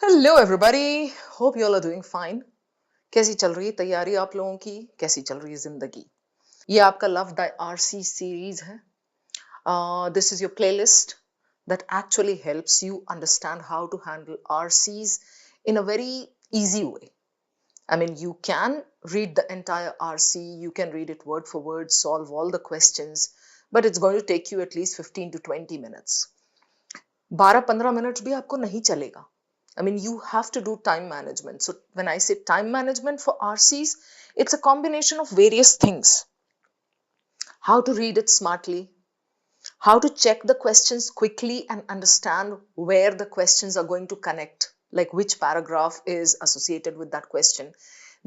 Hello everybody, hope you all are doing fine. कैसी चल रही है तैयारी आप लोगों की? कैसी चल रही है जिंदगी? ये आपका लव द आरसी सीरीज है। This is your playlist that actually helps you understand how to handle RCs in a very easy way. I mean, you can read the entire RC, you can read it word for word, solve all the questions, but it's going to take you at least 15 to 20 minutes. 12-15 minute भी आपको नहीं चलेगा. I mean, you have to do time management. So when I say time management for RCs, it's a combination of various things. How to read it smartly, how to check the questions quickly and understand where the questions are going to connect, like which paragraph is associated with that question.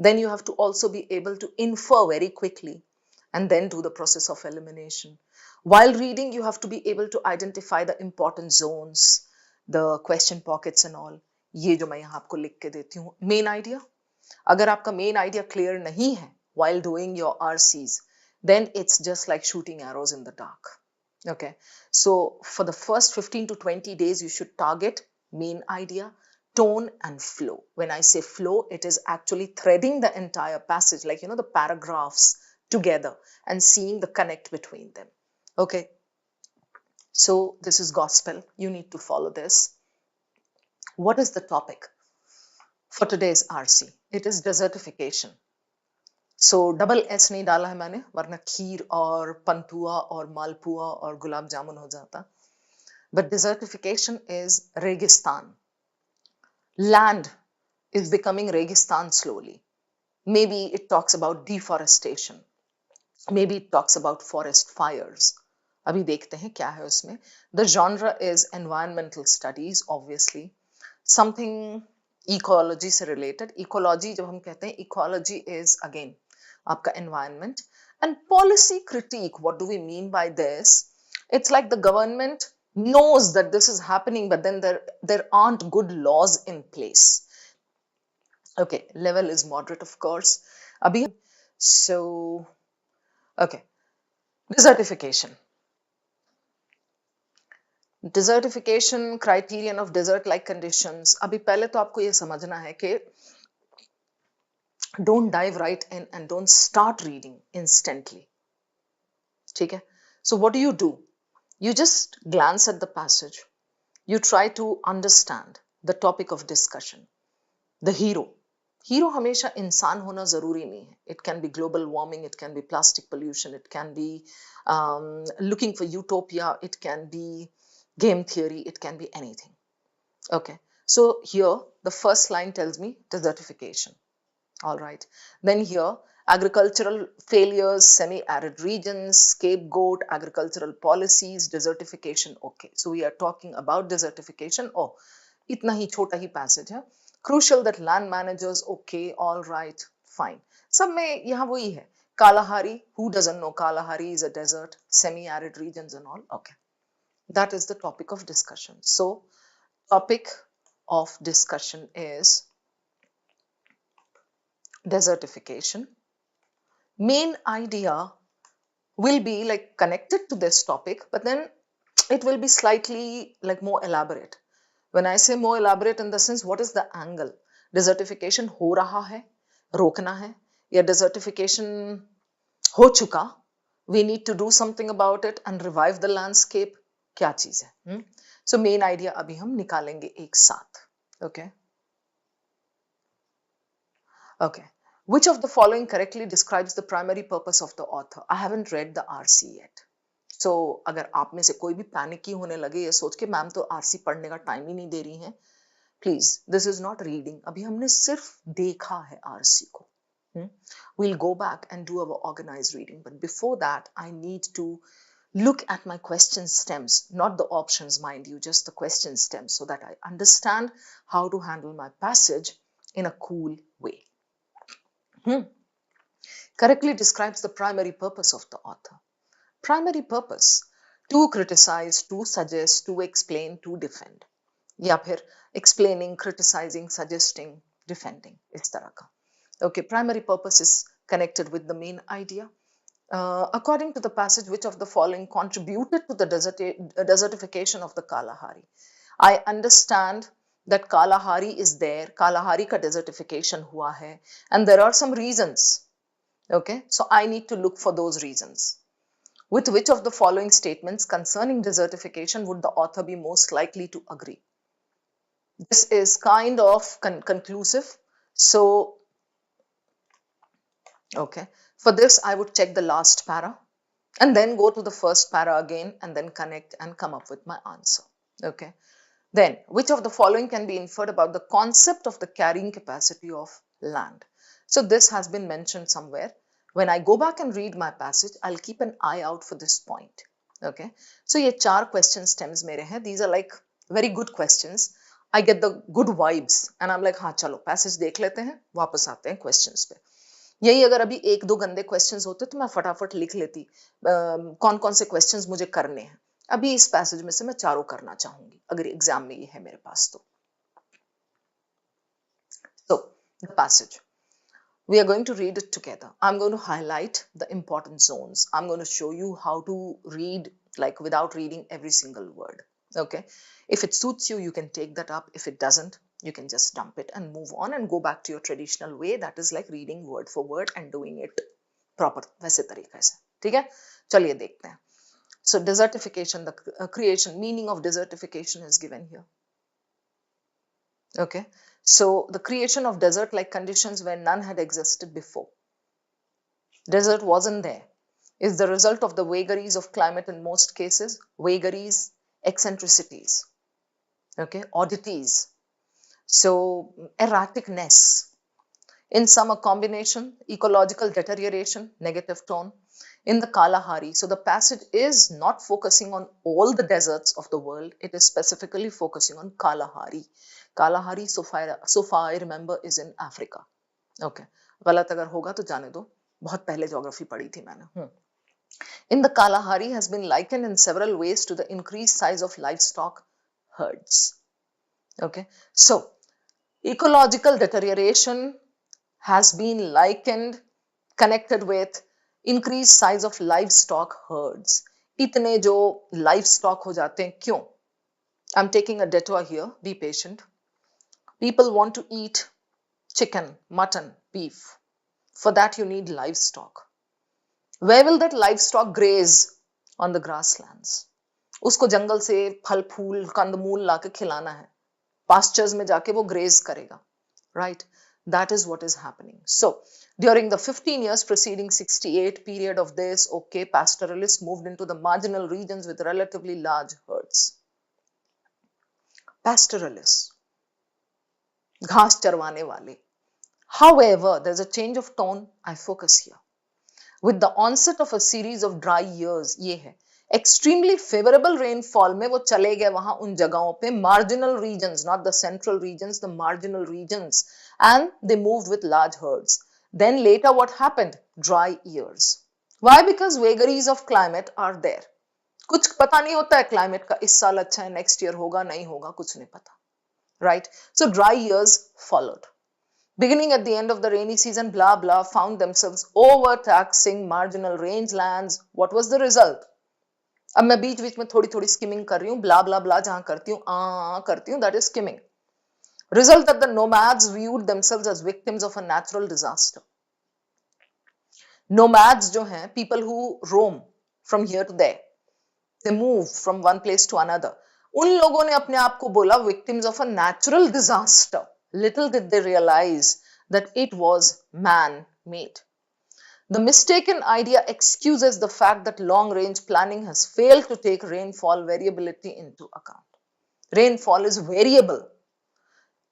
Then you have to also be able to infer very quickly and then do the process of elimination. While reading, you have to be able to identify the important zones, the question pockets and all. ये जो मैं यहाँ आपको लिख के देती हूँ, main idea. अगर आपका main idea clear नहीं है while doing your RCs, then it's just like shooting arrows in the dark. Okay, so for the first 15 to 20 days, you should target main idea, tone, and flow. When I say flow, it is actually threading the entire passage, like, the paragraphs together and seeing the connect between them. Okay, so this is gospel. You need to follow this. What is the topic for today's RC? It is desertification. So double S नहीं डाला है मैंने, वरना खीर और पंतुआ और मालपुआ और गुलाब जामुन हो जाता. But desertification is Registan. Land is becoming Registan slowly. Maybe it talks about deforestation. Maybe it talks about forest fires. अभी देखते हैं क्या है उसमें. The genre is environmental studies, obviously. Something ecology से related. Ecology जब हम कहते हैं, ecology is again आपका environment. And policy critique, what do we mean by this? It's like the government knows that this is happening, but then there aren't good laws in place. Okay, level is moderate, of course. Abhi, so, okay, desertification. Desertification, criterion of desert like conditions. अभी पहले तो आपको ये समझना है कि don't dive right in and don't start reading instantly. ठीक है? So what do? You just glance at the passage. You try to understand the topic of discussion. The hero. Hero हमेशा इंसान होना जरूरी नहीं है. It can be global warming, it can be plastic pollution, it can be looking for utopia, it can be game theory, it can be anything. Okay, so here the first line tells me desertification. All right, then here agricultural failures, semi-arid regions, scapegoat, agricultural policies, desertification. Okay, so we are talking about desertification. Oh, इतना ही छोटा ही passage है. Crucial that land managers. Okay, all right, fine. सब में यहाँ वही है. Kalahari, who doesn't know Kalahari is a desert, semi-arid regions and all. Okay, that is the topic of discussion. So topic of discussion is desertification. Main idea will be like connected to this topic, but then it will be slightly like more elaborate. When I say more elaborate, in the sense, what is the angle? Desertification हो रहा है, रोकना है, या desertification हो चुका, we need to do something about it and revive the landscape. क्या चीज है? So main idea अभी हम निकालेंगे एक साथ. Okay. Okay. Which of the following correctly describes the primary purpose of the author? I haven't read the RC yet. So अगर आप में से कोई भी पैनिक ही होने लगे ये सोच के मैम तो आरसी पढ़ने का टाइम ही नहीं दे रही हैं, please, this is not reading. अभी हमने सिर्फ देखा है आरसी को. We'll go back and do our organized reading, but before that I need to look at my question stems, not the options, mind you, just the question stems, so that I understand how to handle my passage in a cool way. Correctly describes the primary purpose of the author. Primary purpose: to criticize, to suggest, to explain, to defend. या फिर explaining, criticizing, suggesting, defending, इस तरह का. Okay, primary purpose is connected with the main idea. According to the passage, which of the following contributed to the desertification of the Kalahari? I understand that Kalahari is there, Kalahari ka desertification hua hai, and there are some reasons. Okay, so I need to look for those reasons. With which of the following statements concerning desertification would the author be most likely to agree? This is kind of conclusive. So, okay, for this I would check the last para and then go to the first para again and then connect and come up with my answer. Okay. Then, which of the following can be inferred about the concept of the carrying capacity of land? So this has been mentioned somewhere. When I go back and read my passage, I'll keep an eye out for this point. Okay. So ये 4 question stems मेरे हैं. These are like very good questions. I get the good vibes and I'm like, हाँ चलो passage देख लेते हैं, वापस आते हैं questions पे. यही अगर अभी 1-2 गंदे क्वेश्चंस होते तो मैं फटाफट लिख लेती कौन कौन से क्वेश्चंस मुझे करने हैं. अभी इस पैसेज में से मैं चारों करना चाहूंगी अगर एग्जाम में ये है मेरे पास तो. So the passage we are going to read it together. I'm going to highlight the important zones. I'm going to show you how to read like without reading every single word. Okay, if it suits you, you can take that up. If it doesn't, you can just dump it and move on and go back to your traditional way, that is like reading word for word and doing it proper वैसे तरीके से. ठीक है, चलिए देखते हैं. So desertification, the creation, meaning of desertification is given here. Okay, so the creation of desert-like conditions where none had existed before. Desert wasn't there. Is the result of the vagaries of climate in most cases. Vagaries, eccentricities, okay, oddities. So erraticness. In some a combination, ecological deterioration, negative tone. In the Kalahari, so the passage is not focusing on all the deserts of the world, it is specifically focusing on Kalahari. Kalahari, so far I remember, is in Africa. Okay, गलत अगर होगा तो जाने दो, बहुत पहले geography पढ़ी थी मैंने. In the Kalahari has been likened in several ways to the increased size of livestock herds. Okay, so ecological deterioration has been likened, connected with increased size of livestock herds. इतने जो livestock हो जाते हैं, क्यों? I'm taking a detour here, be patient. People want to eat chicken, mutton, beef. For that you need livestock. Where will that livestock graze? On the grasslands. उसको जंगल से फल फूल कंदमूल लाके खिलाना है. Pastures में जाके वो graze करेगा. Right? That is what is happening. So, during the 15 years preceding 68 period of this, okay, pastoralists moved into the marginal regions with relatively large herds. Pastoralists, घास चरवाने वाले. However, there's a change of tone. I focus here. With the onset of a series of dry years, ये है. Extremely favorable rainfall में वो चले गए वहां उन जगहों पे, marginal regions, not the central regions, the marginal regions, and they moved with large herds. Then later what happened? Dry years. Why? Because vagaries of climate are there. कुछ पता नहीं होता है climate का, इस साल अच्छा है, next year होगा नहीं होगा, कुछ नहीं पता. Right? So dry years followed. Beginning at the end of the rainy season, blah blah, found themselves overtaxing marginal rangelands. What was the result? अब मैं बीच बीच में थोड़ी थोड़ी skimming कर रही हूँ, blah blah blah जहां करती हूँ करती हूँ, that is skimming. Result that the nomads viewed themselves as victims of a natural disaster. Nomads जो हैं, people who roam from here to there, they move from one place to another. उन लोगों ने अपने आप को बोला victims of a natural disaster. Little did they realize that it was man-made. The mistaken idea excuses the fact that long-range planning has failed to take rainfall variability into account. Rainfall is variable.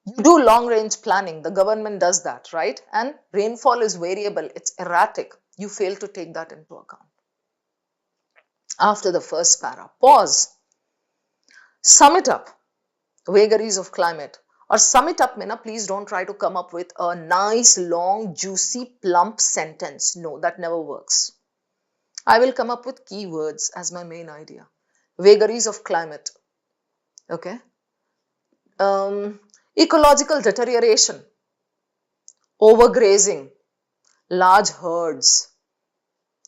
You do long-range planning, the government does that, right? And rainfall is variable, it's erratic. You fail to take that into account. After the first para, pause. Sum it up. Vagaries of climate. Or sum it up, Mina, please don't try to come up with a nice, long, juicy, plump sentence. No, that never works. I will come up with keywords as my main idea. Vagaries of climate. Okay. Ecological deterioration. Overgrazing. Large herds.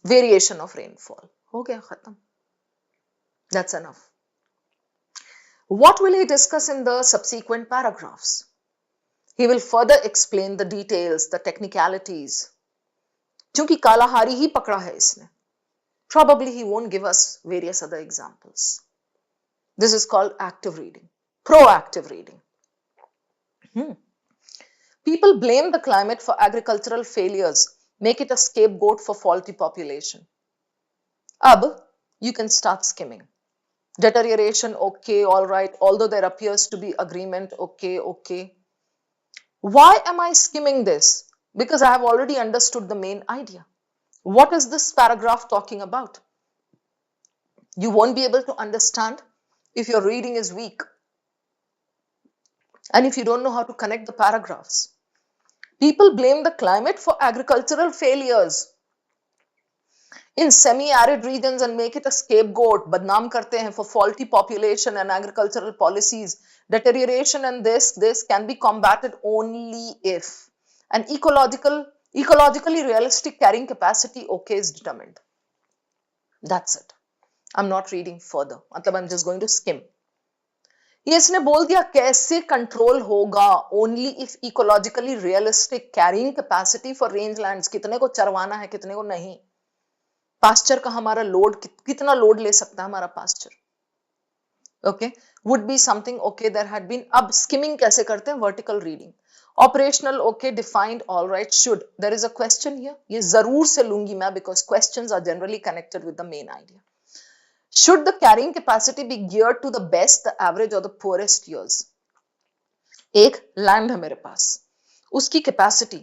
Variation of rainfall. हो गया खत्म. That's enough. What will he discuss in the subsequent paragraphs? He will further explain the details, the technicalities. क्योंकि Kalahari ही पकड़ा है इसने. Probably he won't give us various other examples. This is called active reading, proactive reading. People blame the climate for agricultural failures, make it a scapegoat for faulty population. Ab, you can start skimming. Deterioration, okay, all right, although there appears to be agreement, okay, okay. Why am I skimming this? Because I have already understood the main idea. What is this paragraph talking about? You won't be able to understand if your reading is weak and if you don't know how to connect the paragraphs. People blame the climate for agricultural failures in semi-arid regions and make it a scapegoat. Badnaam karte hain for faulty population and agricultural policies. Deterioration and this can be combated only if an ecologically realistic carrying capacity, okay, is determined. That's it. I'm not reading further. मतलब I'm just going to skim. ये इसने बोल दिया कैसे control होगा only if ecologically realistic carrying capacity for range lands. कितने को चरवाना है, कितने को नहीं. पास्चर का हमारा लोड कितना लोड ले सकता है हमारा posture. Okay, would be something. Okay, there had been. अब स्किमिंग कैसे करते हैं? Vertical reading. Operational, okay, defined, all right. Should, there is a question here. ये जरूर से लूंगी मैं because questions are generally connected with the main idea. Should the carrying capacity be geared to the best, the average or the poorest years? एक land है मेरे पास, उसकी capacity.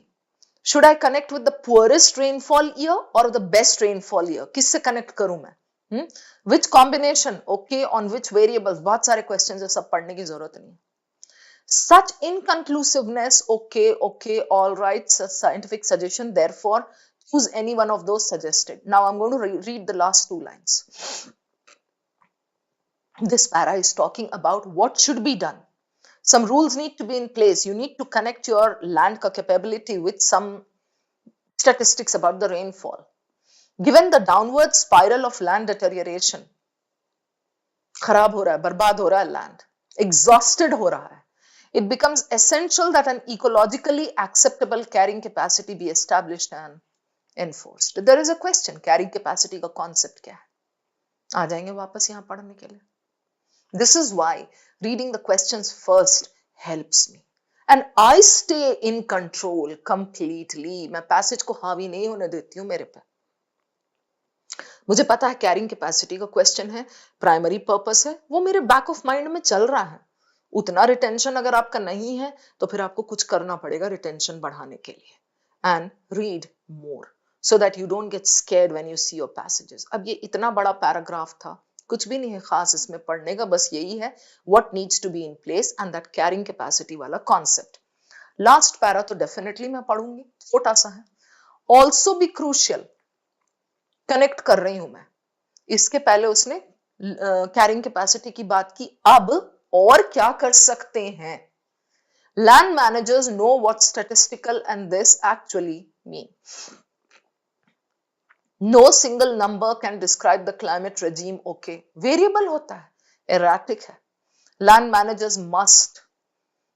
Should I connect with the poorest rainfall year or the best rainfall year? किससे connect करूं मैं? Which combination? Okay, on which variables? बहुत सारे questions है, सब पढ़ने की जरूरत नहीं. Such inconclusiveness, okay, all right, scientific suggestion, therefore choose any one of those suggested. Now I'm going to read the last two lines. This para is talking about what should be done. Some rules need to be in place. You need to connect your land capability with some statistics about the rainfall. Given the downward spiral of land deterioration, खराब हो रहा है, बर्बाद हो रहा है land, exhausted हो रहा है, it becomes essential that an ecologically acceptable carrying capacity be established and enforced. There is a question, carrying capacity का concept क्या है? आ जाएंगे वापस यहाँ पढ़ने के लिए. This is why reading the questions first helps me. And I stay in control completely. मैं passage को हावी नहीं होने देती हूँ मेरे पे. मुझे पता है कैरिंग कैपेसिटी का क्वेश्चन है, प्राइमरी पर्पस है, वो मेरे बैक ऑफ माइंड में चल रहा है. उतना रिटेंशन अगर आपका नहीं है तो फिर आपको कुछ करना पड़ेगा रिटेंशन बढ़ाने के लिए. And read more so that you don't get scared when you see your passages. अब ये इतना बड़ा पैराग्राफ था, कुछ भी नहीं है खास इसमें पढ़ने का, बस यही है what needs to be in place and that carrying capacity वाला concept. लास्ट पैरा तो डेफिनेटली मैं पढ़ूंगी, छोटा सा है. also be crucial, कनेक्ट कर रही हूं मैं. इसके पहले उसने कैरिंग कैपेसिटी की बात की, अब और क्या कर सकते हैं. Land managers know what statistical and this actually mean. No single number can describe the climate regime. Okay, variable होता है, erratic है. Land managers must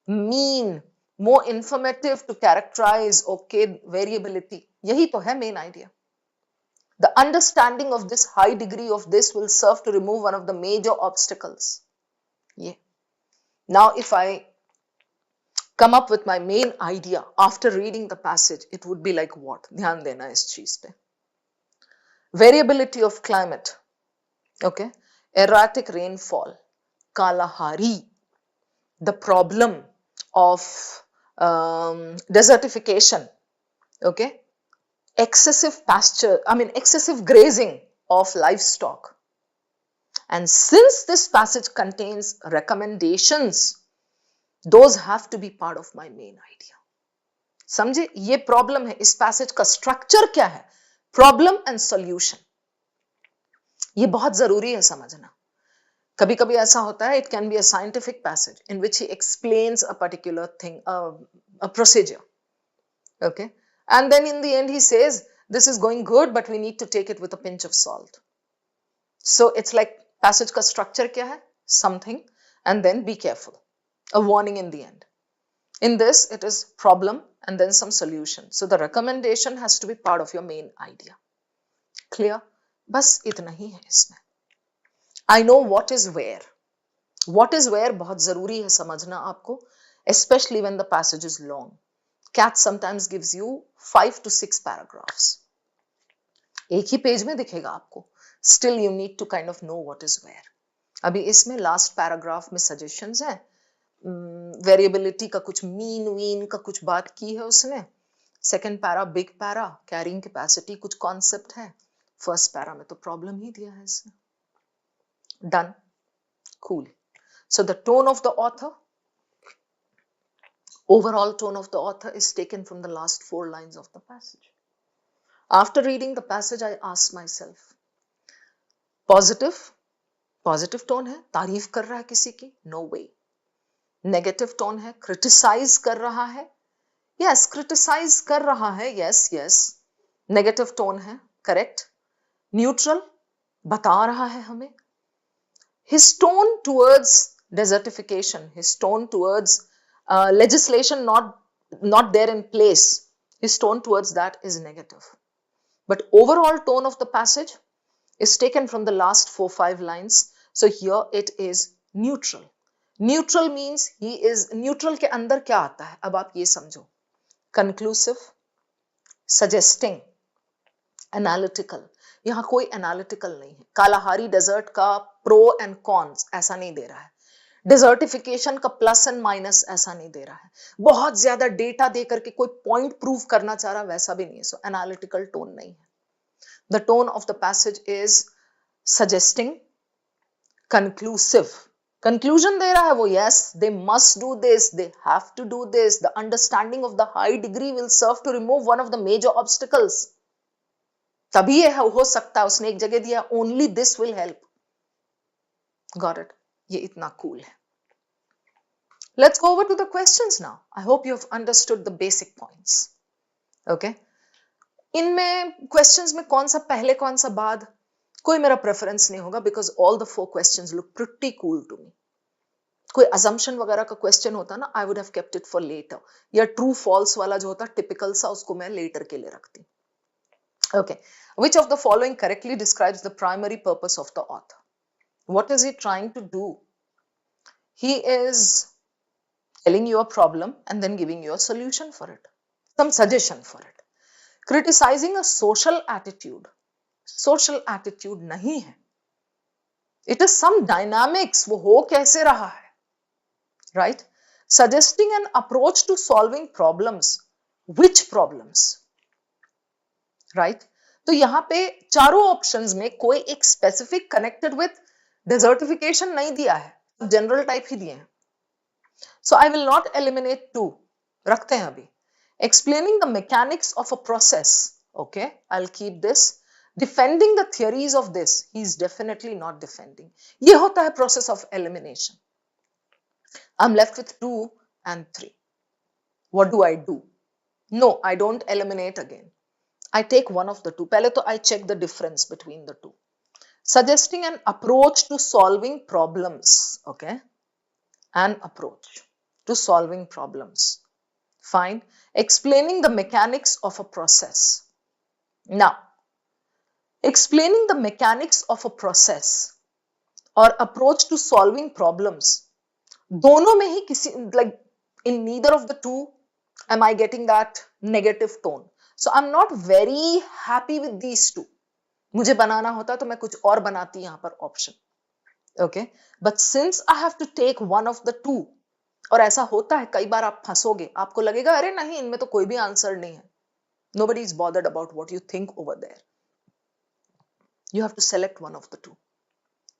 mean more informative to characterize, okay, variability. यही तो है main idea. The understanding of this high degree of this will serve to remove one of the major obstacles. Yeah. Now, if I come up with my main idea after reading the passage, it would be like what? ध्यान देना इस चीज पे. Variability of climate, okay, erratic rainfall, Kalahari, the problem of desertification, okay, excessive excessive grazing of livestock. And since this passage contains recommendations, those have to be part of my main idea. समझे, ये problem है. इस passage का structure क्या है? Problem and solution. ये बहुत जरूरी है समझना. कभी कभी ऐसा होता है, it can be a scientific passage in which he explains a particular thing, a procedure, okay, and then in the end he says this is going good but we need to take it with a pinch of salt. So it's like passage का structure क्या है? Something, and then be careful. A warning in the end. In this, it is problem and then some solution. So the recommendation has to be part of your main idea. Clear? बस इतना ही है इसमें. I know what is where. What is where बहुत जरूरी है समझना आपको, especially when the passage is long. Cat sometimes gives you 5 to 6 paragraphs. एक ही पेज में दिखेगा आपको. Still you need to kind of know what is where. अभी इसमें लास्ट पैराग्राफ में सजेशंस हैं. वेरिएबिलिटी का कुछ मीन वीन का कुछ बात की है उसने. Second para big para carrying capacity कुछ कॉन्सेप्ट है. फर्स्ट पैरा में तो प्रॉब्लम ही दिया है इसने. Done. Cool. So the tone of the author, overall tone of the author is taken from the last 4 lines of the passage. After reading the passage, I asked myself, positive tone है, तारीफ कर रहा है किसी की, no way. Negative tone है, criticize कर रहा है, yes, criticize कर रहा है, yes. Negative tone है, correct. Neutral, बता रहा है हमें. His tone towards desertification, his tone towards legislation not there in place, his tone towards that is negative. But overall tone of the passage is taken from the last 4-5 lines. So here it is neutral. Neutral means he is neutral के अंदर क्या आता है अब आप ये समझो. Conclusive, suggesting, analytical. यहाँ कोई एनालिटिकल नहीं है. कालाहारी डेजर्ट का प्रो एंड कॉन्स ऐसा नहीं दे रहा है. डिजर्टिफिकेशन का प्लस एंड माइनस ऐसा नहीं दे रहा है. बहुत ज्यादा डेटा दे करके कोई पॉइंट प्रूव करना चाह रहा वैसा भी नहीं है. सो एनालिटिकल टोन नहीं है. The tone of the passage is suggesting, conclusive. Conclusion दे रहा है वो. Yes, they must do this, they have to do this. The understanding of the high degree will serve to remove one of the major obstacles. तभी ये हो सकता है. उसने एक जगह दिया only this will help. Got it. ये इतना कूल है. Let's go over to the questions now. I hope you have understood the basic points. Okay. इनमें क्वेश्चंस में कौन सा पहले कौन सा बाद कोई मेरा प्रेफरेंस नहीं होगा, because all the 4 questions look pretty cool to me. कोई असम्पशन वगैरह का क्वेश्चन होता ना, I would have kept it for later. या ट्रू फॉल्स वाला जो होता टिपिकल सा, उसको मैं लेटर के लिए रखती. Okay, which of the following correctly describes the primary purpose of the author? What is he trying to do? He is telling you a problem and then giving you a solution for it, some suggestion for it. Criticizing a social attitude. Social attitude नहीं है. It is some dynamics. वो हो कैसे रहा है, right? Suggesting an approach to solving problems. Which problems? Right. तो यहां पे चारों ऑप्शंस में कोई एक स्पेसिफिक कनेक्टेड विद डेजर्टिफिकेशन नहीं दिया है, जनरल टाइप ही दिए हैं. So I will not eliminate 2. रखते हैं अभी. Explaining the mechanics of a process. Okay, I will keep this. Defending the theories of this. He is definitely not defending. ये होता है process of elimination. I am left with 2 and 3. What do I do? No, I don't eliminate again. I take one of the two. पहले तो I check the difference between the two. Suggesting an approach to solving problems. Okay, an approach to solving problems. Fine. Explaining the mechanics of a process. Now, explaining the mechanics of a process or approach to solving problems. दोनों में ही किसी like in neither of the two am I getting that negative tone. So I'm not very happy with these two. मुझे बनाना होता तो मैं कुछ और बनाती यहाँ पर option. Okay, but since I have to take one of the two, और ऐसा होता है कई बार आप फंसोगे, आपको लगेगा अरे नहीं इनमें तो कोई भी आंसर नहीं है. Nobody is bothered about what you think over there. You have to select one of the two.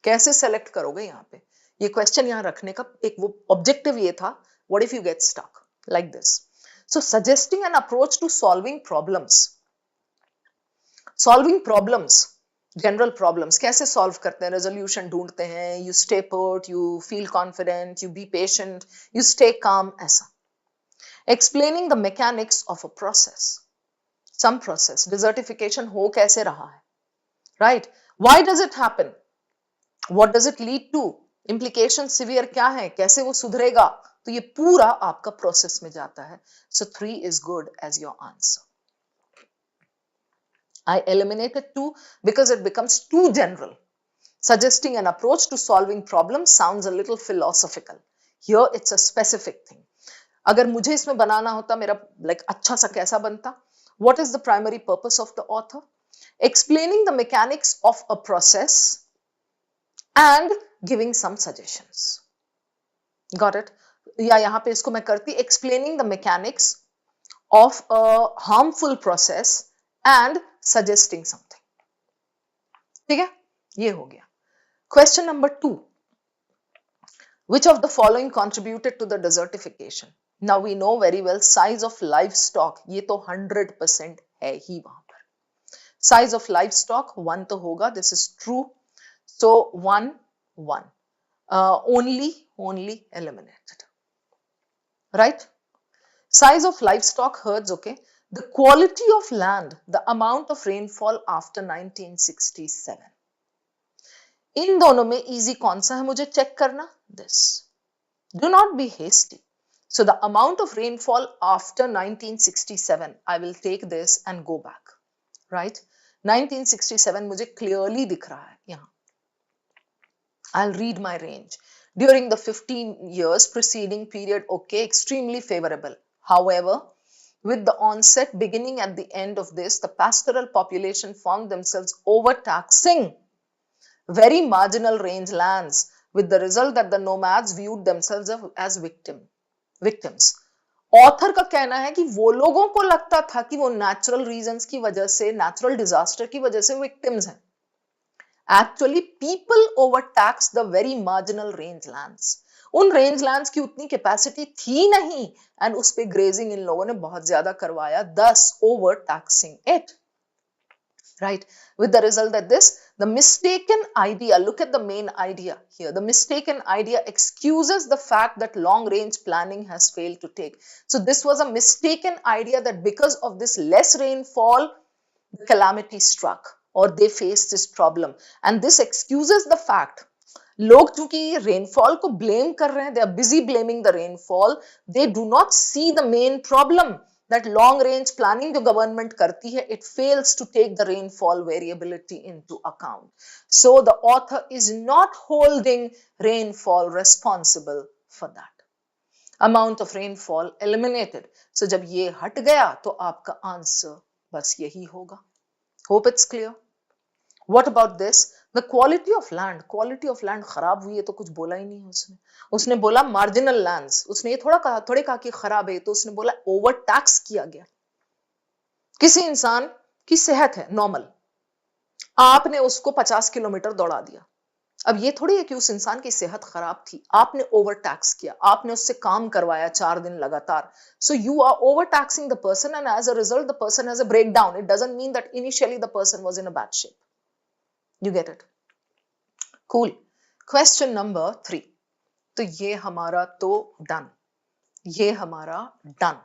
कैसे सेलेक्ट करोगे यहाँ पे? ये क्वेश्चन यहाँ रखने का एक वो ऑब्जेक्टिव ये था, what if you get stuck like this? So suggesting an approach to solving problems. Solving problems, general problems. कैसे solve करते हैं? Resolution ढूंढते हैं. You stay put, you feel confident, you be patient, you stay calm. ऐसा. Explaining the mechanics of a process. Some process. Desertification हो कैसे रहा है? Right? Why does it happen? What does it lead to? implication severe क्या है, कैसे वो सुधरेगा, तो ये पूरा आपका प्रोसेस में जाता है. So 3 is good as your answer. I eliminated 2 because it becomes too general. Suggesting an approach to solving problems sounds a little philosophical. Here it's a specific thing. अगर मुझे इसमें बनाना होता, मेरा like अच्छा सा कैसा बनता? What is the primary purpose of the author? Explaining the mechanics of a process and giving some suggestions. Got it? या यहाँ पे इसको मैं करती explaining the mechanics of a harmful process and suggesting something. ठीक है, ये हो गया. Question number 2. Which of the following contributed to the desertification? Now we know very well size of livestock, ये तो 100% है ही वहां पर. Size of livestock 1 तो होगा, this is true. So 1 1 only eliminated, right? Size of livestock herds, okay. The quality of land, the amount of rainfall after 1967. इन दोनों में easy कौन सा है मुझे चेक करना? This. Do not be hasty. So the amount of rainfall after 1967, I will take this and go back, right? 1967 मुझे clearly दिख रहा है यहाँ. I'll read my range. During the 15 years preceding period, okay, extremely favorable. However, with the onset beginning at the end of this, the pastoral population found themselves overtaxing very marginal range lands, with the result that the nomads viewed themselves as victims. Author का कहना है कि वो लोगों को लगता था कि वो नेचुरल रीजंस की वजह से, नेचुरल डिजास्टर की वजह से विक्टिम्स हैं. Actually people overtax the very marginal range lands. उन रेंज लैंड्स की उतनी कैपेसिटी थी नहीं एंड उस पे ग्रेजिंग इन लोगों ने बहुत ज्यादा करवाया, thus overtaxing it. Right, with the result that the mistaken idea, look at the main idea here, the mistaken idea excuses the fact that long range planning has failed to take. So this was a mistaken idea that because of this less rainfall, the calamity struck or they faced this problem, and this excuses the fact. लोग चूंकि rainfall को blame कर रहे हैं, they are busy blaming the rainfall, they do not see the main problem. That long range planning जो government करती है, it fails to take the rainfall variability into account. So the author is not holding rainfall responsible for that. Amount of rainfall eliminated. So जब ये हट गया तो आपका answer बस यही होगा. Hope it's clear. What about this? The quality of land. Quality of land खराब हुई है तो कुछ बोला ही नहीं है उसने. उसने बोला marginal lands. उसने ये थोड़े कहा कि खराब है, तो उसने बोला ओवर टैक्स किया गया. किसी इंसान की सेहत है नॉर्मल, आपने उसको 50 किलोमीटर दौड़ा दिया. अब ये थोड़ी है कि उस इंसान की सेहत खराब थी, आपने ओवर टैक्स किया, आपने उससे काम करवाया 4 दिन लगातार. So you are overtaxing the person and as a result the person has a breakdown. It doesn't mean that initially the person was in a bad shape. You get it? Cool. Question number 3. तो ये हमारा तो done. ये हमारा done.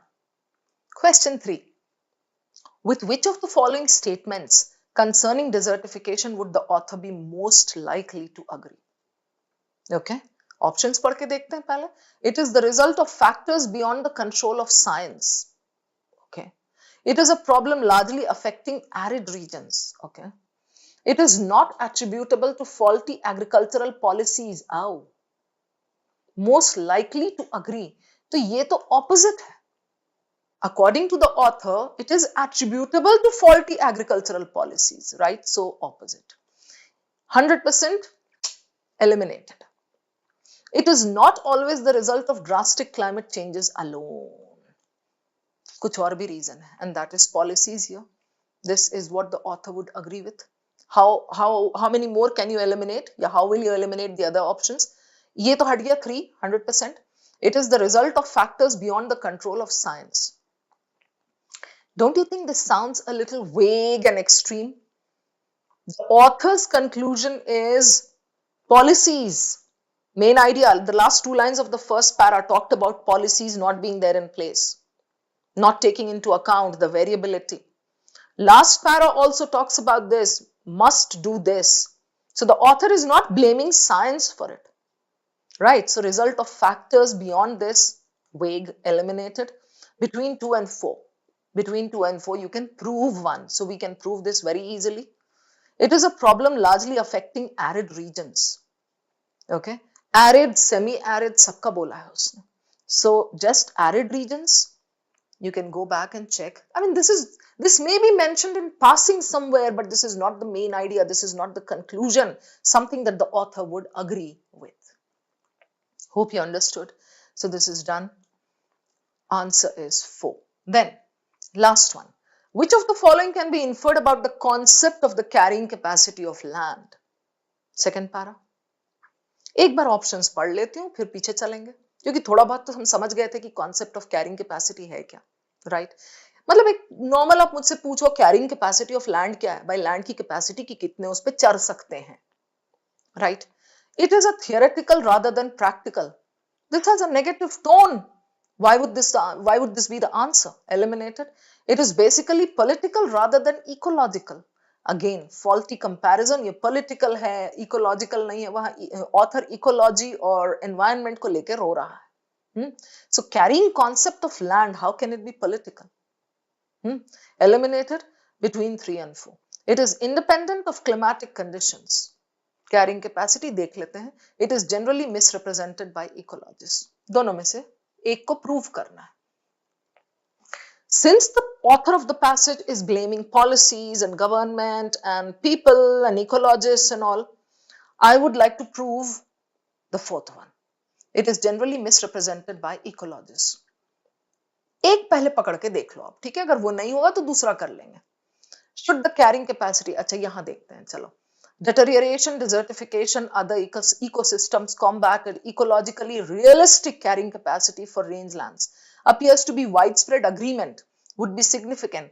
Question 3. With which of the following statements concerning desertification would the author be most likely to agree? Okay. Options पढ़ के देखते हैं पहले. It is the result of factors beyond the control of science. Okay. It is a problem largely affecting arid regions. Okay. It is not attributable to faulty agricultural policies. Ow. Most likely to agree. तो ये तो opposite है. According to the author, it is attributable to faulty agricultural policies, right? So opposite. 100% eliminated. It is not always the result of drastic climate changes alone. कुछ और भी reason है, and that is policies here. This is what the author would agree with. How many more can you eliminate? Yeah, how will you eliminate the other options? ये तो हट गया 3, 100%. It is the result of factors beyond the control of science. Don't you think this sounds a little vague and extreme? The author's conclusion is policies. Main idea, the last 2 lines of the first para talked about policies not being there in place, not taking into account the variability. Last para also talks about this, must do this. So the author is not blaming science for it. right? So result of factors beyond this, vague, eliminated. Between 2 and 4. Between 2 and 4, you can prove 1. So we can prove this very easily. It is a problem largely affecting arid regions. Okay, arid, semi-arid, सबका बोला है उसने. So just arid regions, you can go back and check. I mean, this may be mentioned in passing somewhere, but this is not the main idea. This is not the conclusion, something that the author would agree with. Hope you understood. So this is done. Answer is 4. Then, last one. Which of the following can be inferred about the concept of the carrying capacity of land? Second para. एक बार options पढ़ लेती हूँ, फिर पीछे चलेंगे, क्योंकि थोड़ा बहुत तो हम समझ गए थे कि कॉन्सेप्ट ऑफ कैरिंग कैपेसिटी है क्या, राइट? मतलब एक नॉर्मल आप मुझसे पूछो कैरिंग कैपेसिटी ऑफ लैंड क्या है, भाई लैंड की कैपेसिटी की कितने उस पे चढ़ सकते हैं, right? It is a theoretical rather than practical. This has a negative tone. Why would this be the answer? Eliminated. It is basically political rather than ecological. Again, faulty comparison. ये political है, ecological नहीं है. वहाँ author ecology और environment को लेके रो रहा है. So carrying concept of land, how can it be political? Eliminated. Between 3 and 4. It is independent of climatic conditions. Carrying capacity देख लेते हैं. It is generally misrepresented by ecologists. दोनों में से एक को प्रूव करना है. Since the author of the passage is blaming policies and government and people and ecologists and all, I would like to prove the fourth one. It is generally misrepresented by ecologists. एक पहले पकड़ के देख लो आप, ठीक है? अगर वो नहीं होगा तो दूसरा कर लेंगे. Should the carrying capacity, अच्छा यहां देखते हैं, चलो. Deterioration, desertification, other ecosystems combated, ecologically realistic carrying capacity for rangelands appears to be widespread. Agreement would be significant.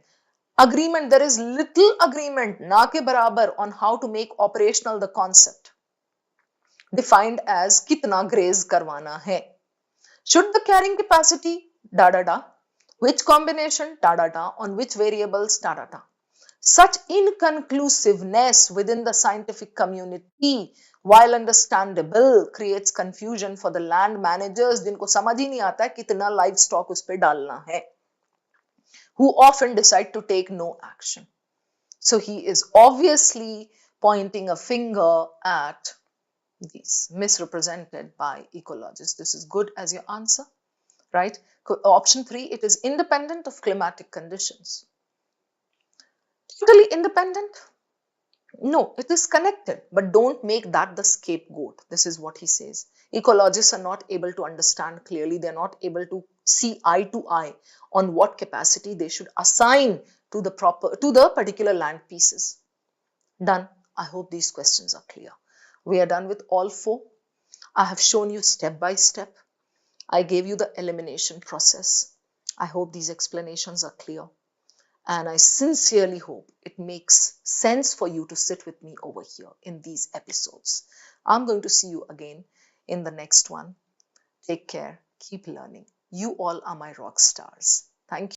Agreement, there is little agreement, na ke barabar, on how to make operational the concept. Defined as kitna graze karwana hai. Should the carrying capacity, da da da, which combination, da da da, on which variables, da da da. Such inconclusiveness within the scientific community, while understandable, creates confusion for the land managers जिनको समझ ही नहीं आता है कितना livestock उस पे डालना है, who often decide to take no action. So he is obviously pointing a finger at these, misrepresented by ecologists. This is good as your answer, right? Option 3, it is independent of climatic conditions. Totally independent? No, it is connected, but don't make that the scapegoat. This is what he says. Ecologists are not able to understand clearly. They are not able to see eye to eye on what capacity they should assign to the particular land pieces. Done. I hope these questions are clear. We are done with all 4. I have shown you step by step. I gave you the elimination process. I hope these explanations are clear. And I sincerely hope it makes sense for you to sit with me over here in these episodes. I'm going to see you again in the next one. Take care. Keep learning. You all are my rock stars. Thank you.